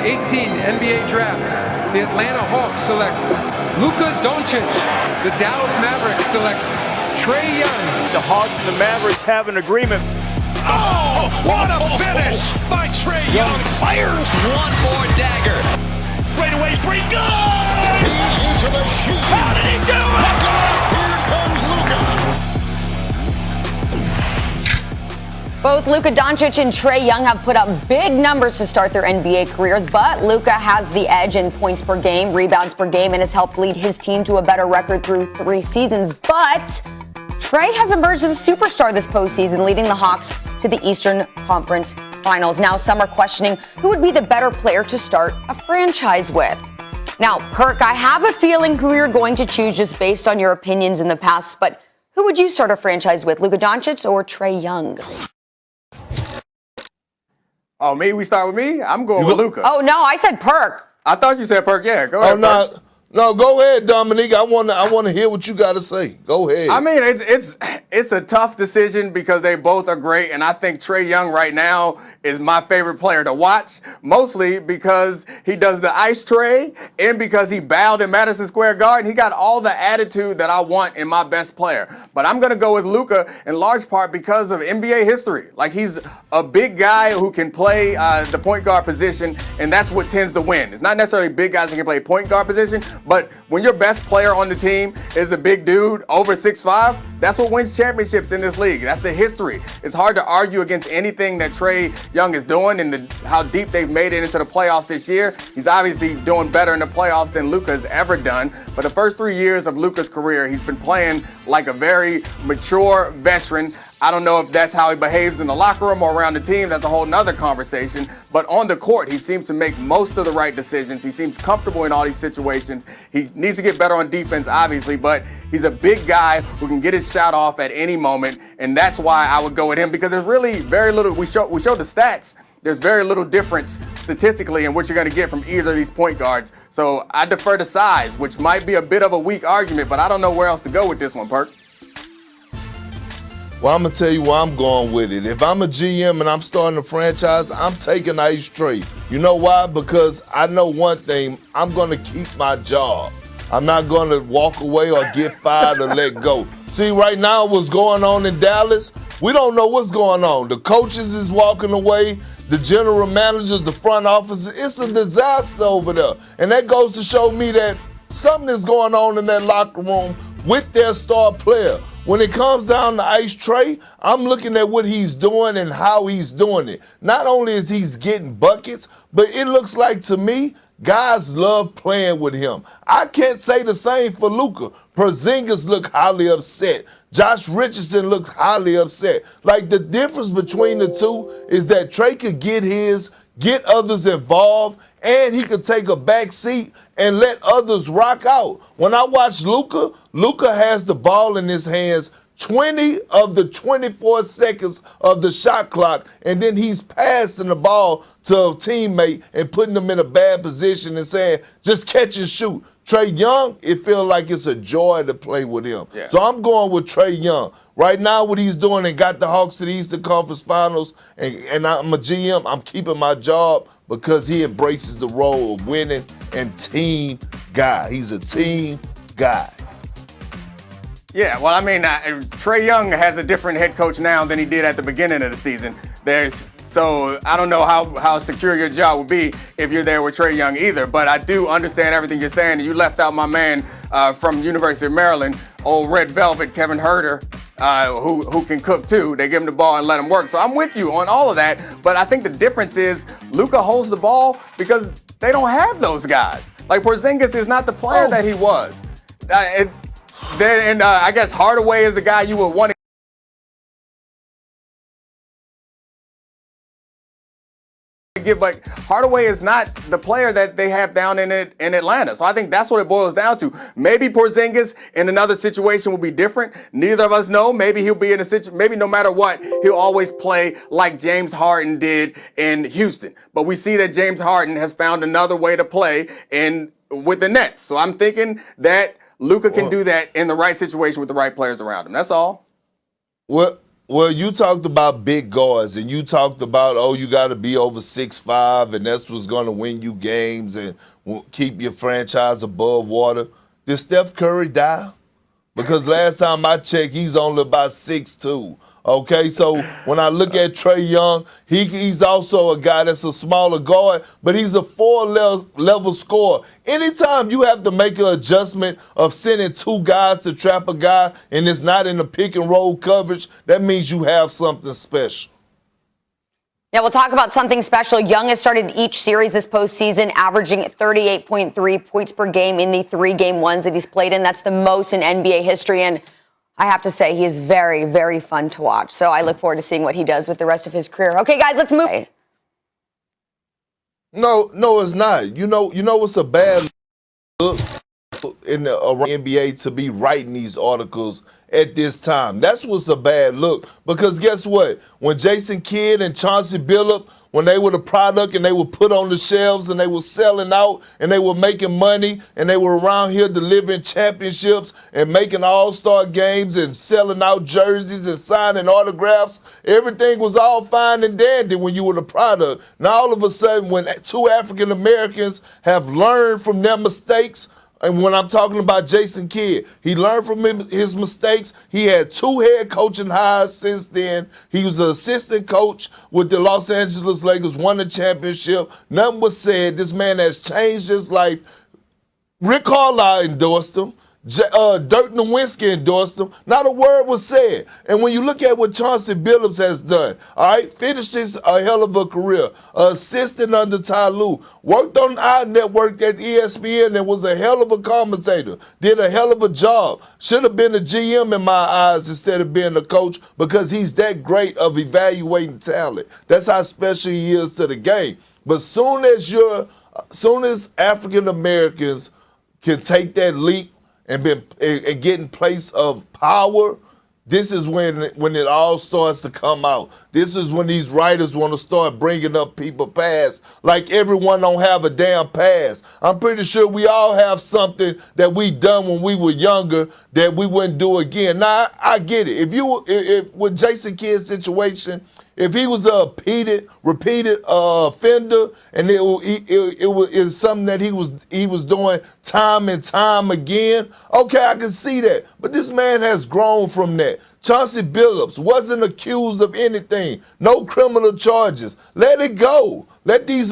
2018 NBA Draft, the Atlanta Hawks select Luka Doncic. The Dallas Mavericks select Trae Young. The Hawks and the Mavericks have an agreement. Oh, what a finish by Trae Young. Fires one more dagger. Straight away, three, good! Into the sheet. How did he do it? Here comes Luka. Both Luka Doncic and Trae Young have put up big numbers to start their NBA careers, but Luka has the edge in points per game, rebounds per game, and has helped lead his team to a better record through 3 seasons. But Trae has emerged as a superstar this postseason, leading the Hawks to the Eastern Conference Finals. Now some are questioning who would be the better player to start a franchise with. Now, Perk, I have a feeling who you're going to choose just based on your opinions in the past, but who would you start a franchise with, Luka Doncic or Trae Young? Oh, me? We start with me? I'm going with Luka. Oh, no, I said Perk. I thought you said Perk. Yeah, go ahead. Oh, no, go ahead, Dominique. I want to hear what you got to say. Go ahead. I mean, it's a tough decision because they both are great, and I think Trae Young right now is my favorite player to watch, mostly because he does the ice tray and because he bowed in Madison Square Garden. He got all the attitude that I want in my best player. But I'm going to go with Luka in large part because of NBA history. Like, he's a big guy who can play the point guard position, and that's what tends to win. It's not necessarily big guys that can play point guard position, but when your best player on the team is a big dude over 6'5", that's what wins championships in this league. That's the history. It's hard to argue against anything that Trae Young is doing and how deep they've made it into the playoffs this year. He's obviously doing better in the playoffs than Luka has ever done. But the first 3 years of Luka's career, he's been playing like a very mature veteran. I don't know if that's how he behaves in the locker room or around the team. That's a whole nother conversation. But on the court, he seems to make most of the right decisions. He seems comfortable in all these situations. He needs to get better on defense, obviously, but he's a big guy who can get his shot off at any moment. And that's why I would go with him, because there's really very little. We showed the stats. There's very little difference statistically in what you're going to get from either of these point guards. So I defer to size, which might be a bit of a weak argument, but I don't know where else to go with this one, Perk. Well, I'm going to tell you where I'm going with it. If I'm a GM and I'm starting a franchise, I'm taking Ice Trae. You know why? Because I know one thing, I'm going to keep my job. I'm not going to walk away or get fired or let go. See, right now what's going on in Dallas, we don't know what's going on. The coaches is walking away, the general managers, the front offices. It's a disaster over there. And that goes to show me that something is going on in that locker room with their star player. When it comes down to Ice Trae, I'm looking at what he's doing and how he's doing it. Not only is he getting buckets, but it looks like to me, guys love playing with him. I can't say the same for Luka. Porzingis look highly upset. Josh Richardson looks highly upset. Like, the difference between the two is that Trae could get others involved, and he could take a back seat and let others rock out. When I watch Luka, Luka has the ball in his hands 20 of the 24 seconds of the shot clock, and then he's passing the ball to a teammate and putting them in a bad position and saying, just catch and shoot. Trae Young, it feels like it's a joy to play with him. Yeah. So I'm going with Trae Young. Right now, what he's doing and got the Hawks to the Eastern Conference Finals, and I'm a GM, I'm keeping my job because he embraces the role of winning and team guy. He's a team guy. Yeah, well, I mean, Trae Young has a different head coach now than he did at the beginning of the season. So I don't know how secure your job would be if you're there with Trae Young either. But I do understand everything you're saying. You left out my man from University of Maryland, old Red Velvet, Kevin Huerter, who can cook too. They give him the ball and let him work. So I'm with you on all of that. But I think the difference is Luka holds the ball because they don't have those guys. Like, Porzingis is not the player that he was. I guess Hardaway is the guy you would want to give, but Hardaway is not the player that they have down in Atlanta. So I think that's what it boils down to. Maybe Porzingis in another situation will be different. Neither of us know. Maybe he'll be in a situation, maybe no matter what, he'll always play like James Harden did in Houston. But we see that James Harden has found another way to play with the Nets. So I'm thinking that Luka can do that in the right situation with the right players around him. That's all. Well, Well, you talked about big guards, and you talked about, oh, you got to be over 6'5", and that's what's going to win you games and keep your franchise above water. Did Steph Curry die? Because last time I checked, he's only about 6'2". Okay, so when I look at Trae Young, he's also a guy that's a smaller guard, but he's a four-level scorer. Anytime you have to make an adjustment of sending two guys to trap a guy and it's not in the pick-and-roll coverage, that means you have something special. Yeah, we'll talk about something special. Young has started each series this postseason, averaging 38.3 points per game in the 3-game ones that he's played in. That's the most in NBA history, and I have to say, he is very, very fun to watch. So I look forward to seeing what he does with the rest of his career. Okay, guys, let's move. No, it's not. You know what's a bad look in the NBA to be writing these articles at this time. That's what's a bad look. Because guess what? When Jason Kidd and Chauncey Billups, when they were the product and they were put on the shelves and they were selling out and they were making money and they were around here delivering championships and making all-star games and selling out jerseys and signing autographs, everything was all fine and dandy when you were the product. Now all of a sudden, when two African Americans have learned from their mistakes, and when I'm talking about Jason Kidd, he learned from his mistakes. He had 2 head coaching hires since then. He was an assistant coach with the Los Angeles Lakers, won the championship. Nothing was said. This man has changed his life. Rick Carlisle endorsed him. Dirk Nowitzki endorsed him. Not a word was said. And when you look at what Chauncey Billups has done, all right, finished his a hell of a career, assistant under Ty Lue, worked on our network at ESPN and was a hell of a commentator, did a hell of a job. Should have been a GM in my eyes instead of being a coach because he's that great of evaluating talent. That's how special he is to the game. But soon as African Americans can take that leap and get in place of power, this is when it all starts to come out. This is when these writers want to start bringing up people past, like everyone don't have a damn past. I'm pretty sure we all have something that we done when we were younger that we wouldn't do again. Now, I get it. If with Jason Kidd's situation, if he was a repeated offender, and it was something that he was doing time and time again, okay, I can see that. But this man has grown from that. Chauncey Billups wasn't accused of anything, no criminal charges. Let it go. Let these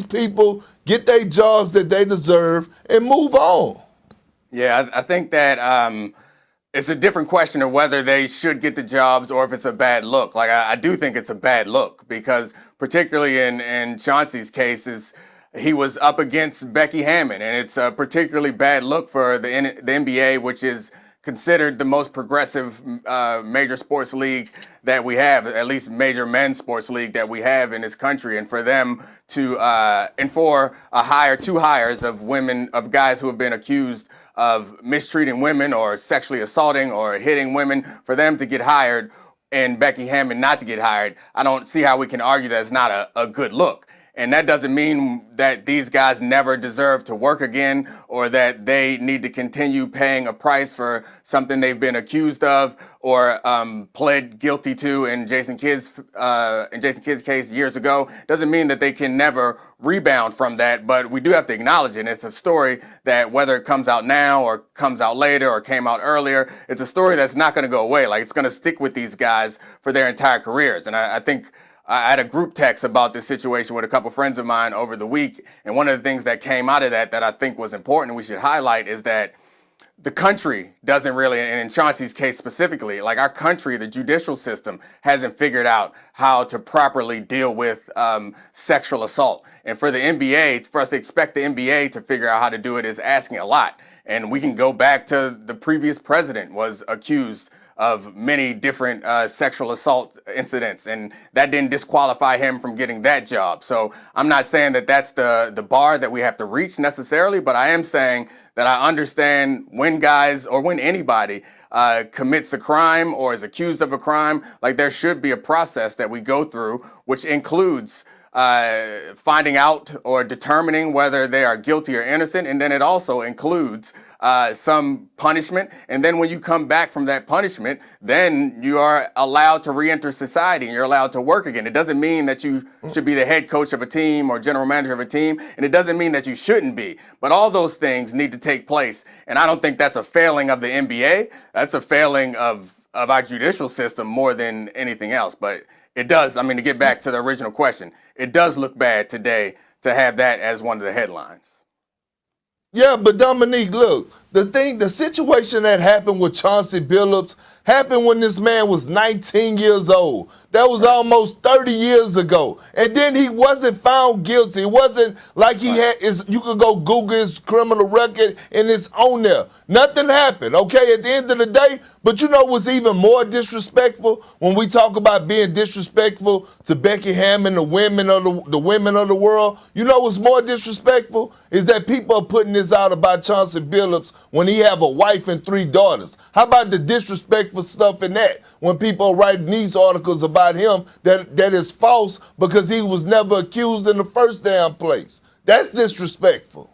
people get their jobs that they deserve and move on. Yeah, I think that it's a different question of whether they should get the jobs or if it's a bad look. Like, I do think it's a bad look because particularly in Chauncey's cases, he was up against Becky Hammon, and it's a particularly bad look for the NBA, which is considered the most progressive major sports league that we have, at least major men's sports league that we have in this country. And for them to, and for two hires of guys who have been accused of mistreating women or sexually assaulting or hitting women, for them to get hired and Becky Hammon not to get hired, I don't see how we can argue that it's not a good look. And that doesn't mean that these guys never deserve to work again or that they need to continue paying a price for something they've been accused of or pled guilty to in Jason Kidd's case years ago. Doesn't mean that they can never rebound from that, but we do have to acknowledge it. And it's a story that whether it comes out now or comes out later or came out earlier, it's a story that's not going to go away. Like, it's going to stick with these guys for their entire careers. And I think I had a group text about this situation with a couple friends of mine over the week, and one of the things that came out of that I think was important and we should highlight is that the country doesn't really, and in Chauncey's case specifically, like our country, the judicial system hasn't figured out how to properly deal with sexual assault. And for the NBA, for us to expect the NBA to figure out how to do it is asking a lot. And we can go back to the previous president was accused of many different sexual assault incidents, and that didn't disqualify him from getting that job. So I'm not saying that that's the bar that we have to reach necessarily, but I am saying that I understand when guys or when anybody commits a crime or is accused of a crime, like there should be a process that we go through, which includes finding out or determining whether they are guilty or innocent. And then it also includes some punishment. And then when you come back from that punishment, then you are allowed to re-enter society and you're allowed to work again. It doesn't mean that you should be the head coach of a team or general manager of a team. And it doesn't mean that you shouldn't be. But all those things need to take place. And I don't think that's a failing of the NBA. That's a failing of our judicial system more than anything else. But it does, to get back to the original question, it does look bad today to have that as one of the headlines. Yeah, but Dominique, look, the situation that happened with Chauncey Billups happened when this man was 19 years old. That was almost 30 years ago. And then he wasn't found guilty. It wasn't like you could go Google his criminal record and it's on there. Nothing happened, okay, at the end of the day. But you know what's even more disrespectful when we talk about being disrespectful to Becky Hammon, the women of the world? You know what's more disrespectful is that people are putting this out about Chauncey Billups when he have a wife and 3 daughters. How about the disrespectful stuff in that? When people are writing these articles about him that is false because he was never accused in the first damn place. That's disrespectful.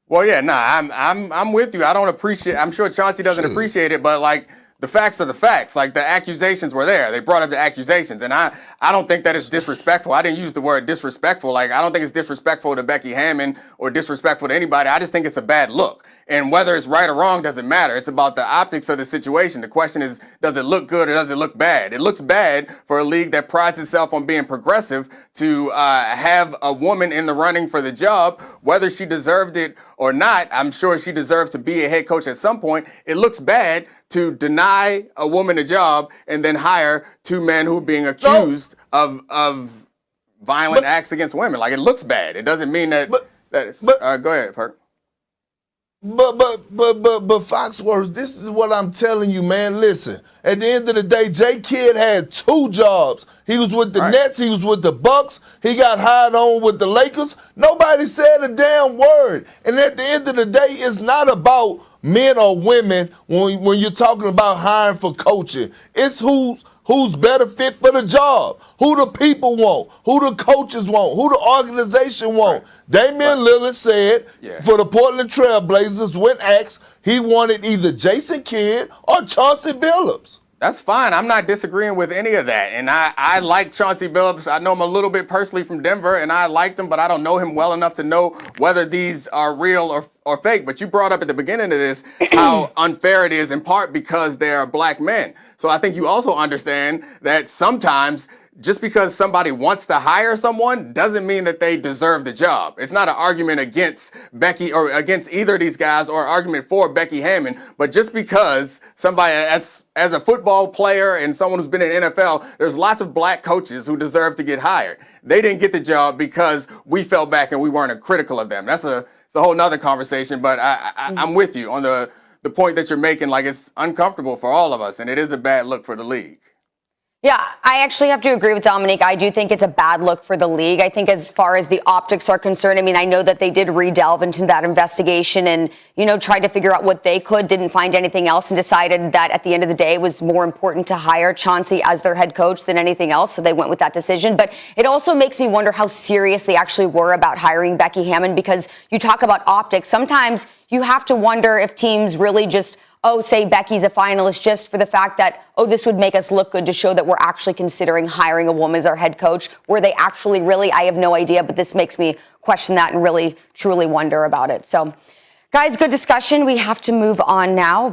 Well, yeah, I'm with you. I don't appreciate. I'm sure Chauncey doesn't appreciate it, but like the facts are the facts. Like the accusations were there. They brought up the accusations, and I don't think that is disrespectful. I didn't use the word disrespectful. Like I don't think it's disrespectful to Becky Hammon or disrespectful to anybody. I just think it's a bad look. And whether it's right or wrong doesn't matter. It's about the optics of the situation. The question is, does it look good or does it look bad? It looks bad for a league that prides itself on being progressive to have a woman in the running for the job, whether she deserved it or not. I'm sure she deserves to be a head coach at some point. It looks bad to deny a woman a job and then hire 2 men who are being accused of violent acts against women. Like it looks bad. It doesn't mean that it's. Go ahead, Perk. But Foxworth, this is what I'm telling you, man. Listen, at the end of the day, J. Kidd had 2 jobs. He was with the Nets, he was with the Bucks, he got hired on with the Lakers. Nobody said a damn word. And at the end of the day, it's not about men or women when you're talking about hiring for coaching. It's who's better fit for the job, who the people want, who the coaches want, who the organization want. Damian Lillard said for the Portland Trail Blazers, when asked, he wanted either Jason Kidd or Chauncey Billups. That's fine. I'm not disagreeing with any of that. And I like Chauncey Billups. I know him a little bit personally from Denver, and I liked him, but I don't know him well enough to know whether these are real or fake. But you brought up at the beginning of this how unfair it is, in part because they are black men. So I think you also understand that sometimes just because somebody wants to hire someone doesn't mean that they deserve the job. It's not an argument against Becky or against either of these guys or an argument for Becky Hammon, but just because somebody as a football player and someone who's been in the NFL, there's lots of black coaches who deserve to get hired. They didn't get the job because we fell back and we weren't critical of them. It's a whole nother conversation, but I'm with you on the point that you're making. Like it's uncomfortable for all of us, and it is a bad look for the league. Yeah, I actually have to agree with Dominique. I do think it's a bad look for the league. I think as far as the optics are concerned, I know that they did re-delve into that investigation and, tried to figure out what they could, didn't find anything else, and decided that at the end of the day it was more important to hire Chauncey as their head coach than anything else. So they went with that decision. But it also makes me wonder how serious they actually were about hiring Becky Hammon, because you talk about optics. Sometimes you have to wonder if teams really just say Becky's a finalist just for the fact that, this would make us look good to show that we're actually considering hiring a woman as our head coach. Were they actually really? I have no idea, but this makes me question that and really, truly wonder about it. So, guys, good discussion. We have to move on now.